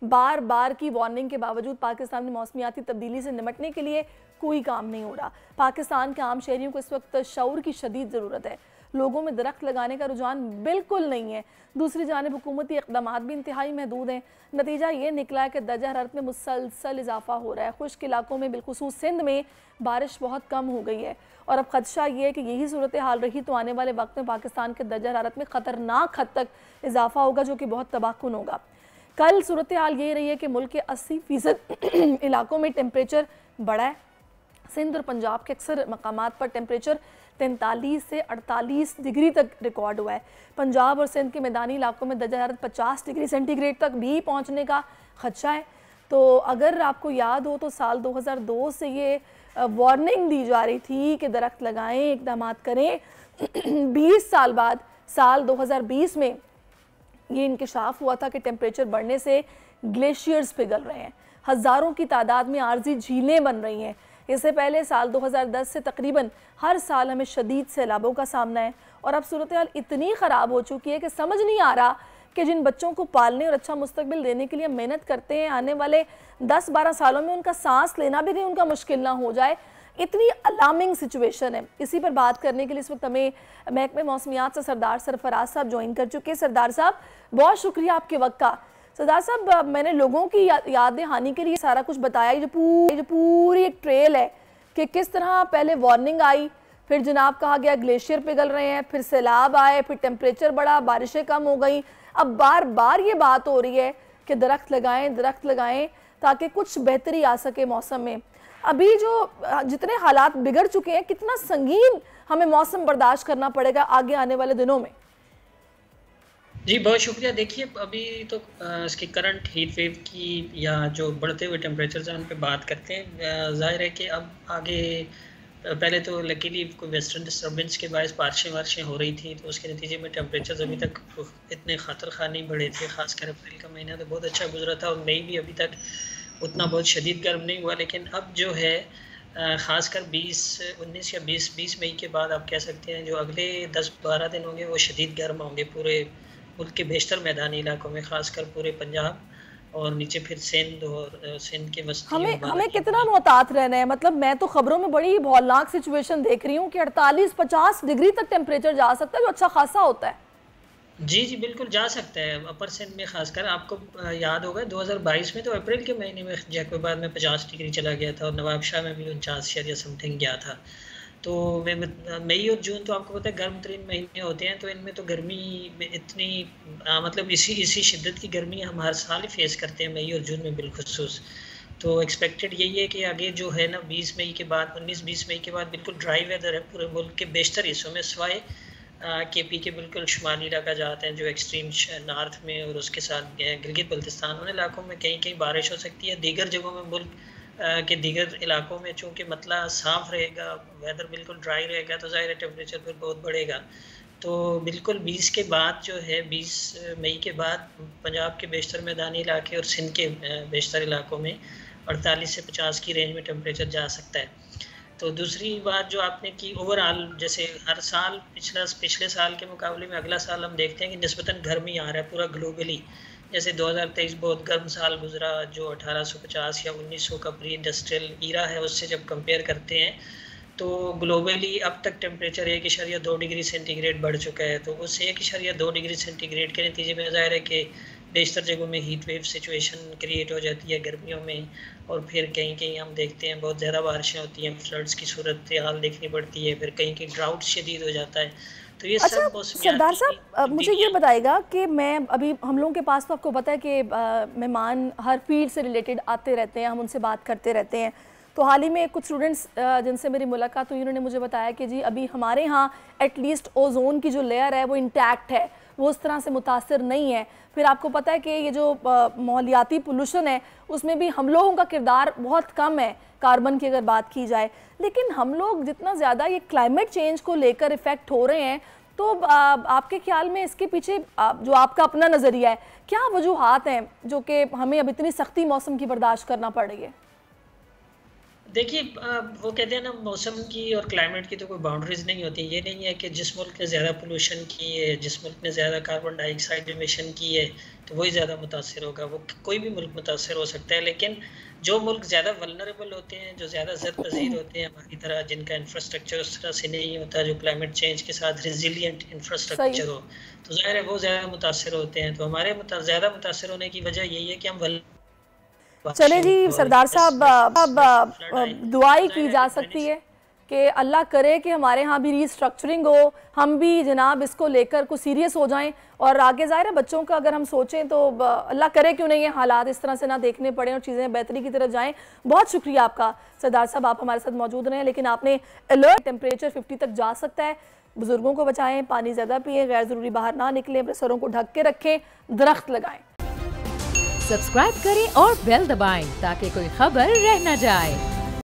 बार बार की वार्निंग के बावजूद पाकिस्तान में मौसमियाती तब्दीली से निपटने के लिए कोई काम नहीं हो रहा। पाकिस्तान के आम शहरियों को इस वक्त शऊर की शदीद ज़रूरत है। लोगों में दरख्त लगाने का रुझान बिल्कुल नहीं है। दूसरी जानिब हुकूमती इक़दाम भी इंतहाई महदूद हैं। नतीजा ये निकला है कि दर्जा हरारत में मुसलसल इजाफा हो रहा है। खुश्क इलाकों में बिलखुसूस सिंध में बारिश बहुत कम हो गई है और अब खदशा ये है कि यही सूरत हाल रही तो आने वाले वक्त में पाकिस्तान के दर्जा हरारत में ख़तरनाक हद तक इजाफा होगा, जो कि बहुत तबाहकुन होगा। कल सूरत हाल ये रही है कि मुल्क के 80% इलाकों में टेम्परेचर बढ़ा है। सिंध और पंजाब के अक्सर मकामात पर टेम्परेचर 43 से 48 डिग्री तक रिकॉर्ड हुआ है। पंजाब और सिंध के मैदानी इलाकों में दर्जा हरारत 50 डिग्री सेंटीग्रेड तक भी पहुंचने का खदशा है। तो अगर आपको याद हो तो साल 2002 से ये वार्निंग दी जा रही थी कि दरख्त लगाएं, इक़दाम करें। 20 साल बाद साल 2020 में ये इंकशाफ हुआ था कि टेम्परेचर बढ़ने से ग्लेशियर्स पिघल रहे हैं, हज़ारों की तादाद में आर्जी झीलें बन रही हैं। इससे पहले साल 2010 से तकरीबन हर साल हमें शदीद सैलाबों का सामना है और अब सूरत हाल इतनी ख़राब हो चुकी है कि समझ नहीं आ रहा कि जिन बच्चों को पालने और अच्छा मुस्तकबिल देने के लिए मेहनत करते हैं, आने वाले 10-12 सालों में उनका सांस लेना भी कहीं उनका मुश्किल ना हो जाए। इतनी अलार्मिंग सिचुएशन है। इसी पर बात करने के लिए इस वक्त हमें महकमे मौसमियात से सरदार सरफराज साहब ज्वाइन कर चुके हैं। सरदार साहब, बहुत शुक्रिया आपके वक्त का। सरदार साहब, मैंने लोगों की याद दहानी के लिए सारा कुछ बताया। ये जो पूरी एक ट्रेल है कि किस तरह पहले वार्निंग आई, फिर जनाब कहा गया ग्लेशियर पिघल रहे हैं, फिर सैलाब आए, फिर टेम्परेचर बढ़ा, बारिशें कम हो गई। अब बार बार ये बात हो रही है कि दरख्त लगाएं ताकि कुछ बेहतरी आ सके मौसम में। अभी जो जितने हालात बिगड़ चुके हैं, कितना संगीन हमें मौसम बर्दाश्त करना पड़ेगा आगे आने वाले दिनों में? जी बहुत शुक्रिया। देखिए, अभी तो इसकी करंट हीट वेव की या जो बढ़ते हुए टेम्परेचर हैं उन पे बात करते हैं। ज़ाहिर है कि अब आगे पहले तो लकीली कोई वेस्टर्न डिस्टर्बेंस के बायस बारिशें हो रही थी, तो उसके नतीजे में टेम्परेचर अभी तक इतने ख़ातर खा नहीं बढ़े थे। ख़ासकर अप्रैल का महीना तो बहुत अच्छा गुजरा था और मई भी अभी तक उतना बहुत शदीद गर्म नहीं हुआ। लेकिन अब जो है ख़ासकर 19 या 20 मई के बाद आप कह सकते हैं जो अगले 10-12 दिन होंगे वो शदीद गर्म होंगे पूरे मुल्क के बेशतर मैदानी इलाकों में, खासकर पूरे पंजाब और नीचे फिर सिंध और सिंध के वस्ती। हमें कितना मोहतात रहना है? मतलब मैं तो खबरों में बड़ी भौलनाक सिचुएशन देख रही हूँ कि 48-50 डिग्री तक टेम्परेचर जा सकता है, जो अच्छा खासा होता है। जी बिल्कुल जा सकता है। अपर सिंध में खासकर आपको याद होगा 2022 में तो अप्रैल के महीने में जैकोबाद में 50 डिग्री चला गया था और नवाबशाह में भी 49 या समथिंग गया था। तो मई और जून तो आपको पता है गर्म तरीन महीने होते हैं, तो इनमें तो गर्मी में इतनी मतलब इसी शिद्दत की गर्मी हम हर साल ही फेस करते हैं, मई और जून में बिलखुसूस। तो एक्सपेक्टेड यही है कि आगे जो है ना 20 मई के बाद 19-20 मई के बाद बिल्कुल ड्राई वेदर है पूरे मुल्क के बेशतर हिस्सों में, सिवाय KP के बिल्कुल शुमाली इलाका जाते हैं जो एक्सट्रीम नॉर्थ में और उसके साथ गिलगित बल्तिस्तान, उन इलाकों में कहीं कहीं बारिश हो सकती है। दीगर जगहों में मुल्क के दीगर इलाकों में चूँकि मतला साफ़ रहेगा, वेदर बिल्कुल ड्राई रहेगा, तो ज़ाहिर है टेम्परेचर फिर बहुत बढ़ेगा। तो बिल्कुल 20 के बाद जो है 20 मई के बाद पंजाब के बेशतर मैदानी इलाके और सिंध के बेशतर इलाकों में 48 से 50 की रेंज में टेम्परेचर जा सकता है। तो दूसरी बात जो आपने की, ओवरऑल जैसे हर साल पिछले साल के मुकाबले में अगला साल हम देखते हैं कि निस्बतन गर्मी आ रहा है पूरा ग्लोबली। जैसे 2023 बहुत गर्म साल गुजरा, जो 1850 या 1900 का प्री इंडस्ट्रियल ईरा है उससे जब कंपेयर करते हैं तो ग्लोबली अब तक टेम्परेचर 1.2 डिग्री सेंटीग्रेड बढ़ चुका है। तो उस 1.2 डिग्री सेंटीग्रेड के नतीजे में ज़ाहिर है कि बेशतर जगहों में हीट वेव सिचुएशन क्रिएट हो जाती है गर्मियों में, और फिर कहीं कहीं हम देखते हैं बहुत ज़्यादा बारिशें होती हैं, फ्लड्स की सूरत हाल देखनी पड़ती है, फिर कहीं कहीं ड्राउट शदीद हो जाता है। तो ये अच्छा सरदार साहब, मुझे ये बताएगा कि मैं अभी हम लोगों के पास तो आपको पता है कि मेहमान हर फील्ड से रिलेटेड आते रहते हैं, हम उनसे बात करते रहते हैं। तो हाल ही में कुछ स्टूडेंट्स जिनसे मेरी मुलाकात हुई, उन्होंने मुझे बताया कि जी अभी हमारे यहाँ एटलीस्ट ओजोन की जो लेयर है वो इंटैक्ट है, वो उस तरह से मुतासर नहीं है। फिर आपको पता है कि ये जो माहौलियाती पोल्यूशन है उसमें भी हम लोगों का किरदार बहुत कम है, कार्बन की अगर बात की जाए। लेकिन हम लोग जितना ज़्यादा ये क्लाइमेट चेंज को लेकर इफ़ेक्ट हो रहे हैं, तो आपके ख्याल में इसके पीछे जो आपका अपना नज़रिया है, क्या वजूहात हैं जो कि हमें अब इतनी सख्ती मौसम की बर्दाश्त करना पड़ रही है? देखिए वो कहते हैं ना, मौसम की और क्लाइमेट की तो कोई बाउंड्रीज नहीं होती। ये नहीं है कि जिस मुल्क ने ज़्यादा पोल्यूशन की है, जिस मुल्क ने ज़्यादा कार्बन डाइऑक्साइड एमिशन की है, तो वही ज़्यादा मुतासर होगा। वो कोई भी मुल्क मुतासर हो सकता है, लेकिन जो मुल्क ज़्यादा वल्नरेबल होते हैं, जो ज़्यादा ज़द पज़ीर होते हैं हमारी तरह, जिनका इंफ्रास्ट्रक्चर उस तरह से नहीं होता, जो क्लाइमेट चेंज के साथ रिजिलियंट इंफ्रास्ट्रक्चर हो, तो ज़ाहिर है वो ज़्यादा मुतासर होते हैं। तो हमारे ज़्यादा मुतासर होने की वजह यही है कि हम चले जी सरदार साहब, अब दुआई की जा सकती है कि अल्लाह करे कि हमारे यहाँ भी रीस्ट्रक्चरिंग हो, हम भी जनाब इसको लेकर कुछ सीरियस हो जाएं, और आगे ज़ाहिर है बच्चों का अगर हम सोचें तो अल्लाह करे क्यों नहीं ये हालात इस तरह से ना देखने पड़े और चीज़ें बेहतरी की तरफ जाएं। बहुत शुक्रिया आपका सरदार साहब, आप हमारे साथ मौजूद रहे, लेकिन आपने अलर्ट, टेम्परेचर 50 तक जा सकता है। बुजुर्गों को बचाएं, पानी ज़्यादा पिएं, गैर ज़रूरी बाहर ना निकलें, अपने सरों को ढक के रखें, दरख्त लगाएं। सब्सक्राइब करें और बेल दबाएं ताकि कोई खबर रह न जाए।